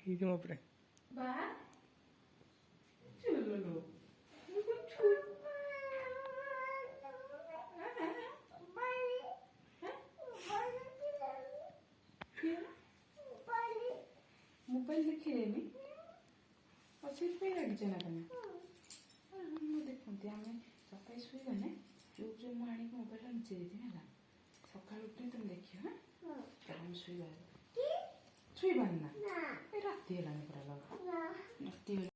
ఇది మొప్పుడే బా చూడు मोबाइल देखिए पे लगी ना मैं देखते आम सकाल शुईगले जो जो मुझे मोबाइल लुचे देती है सकाल उठे तुम देखिए हाँ हम शुईबार ना राति है पूरा लगा राति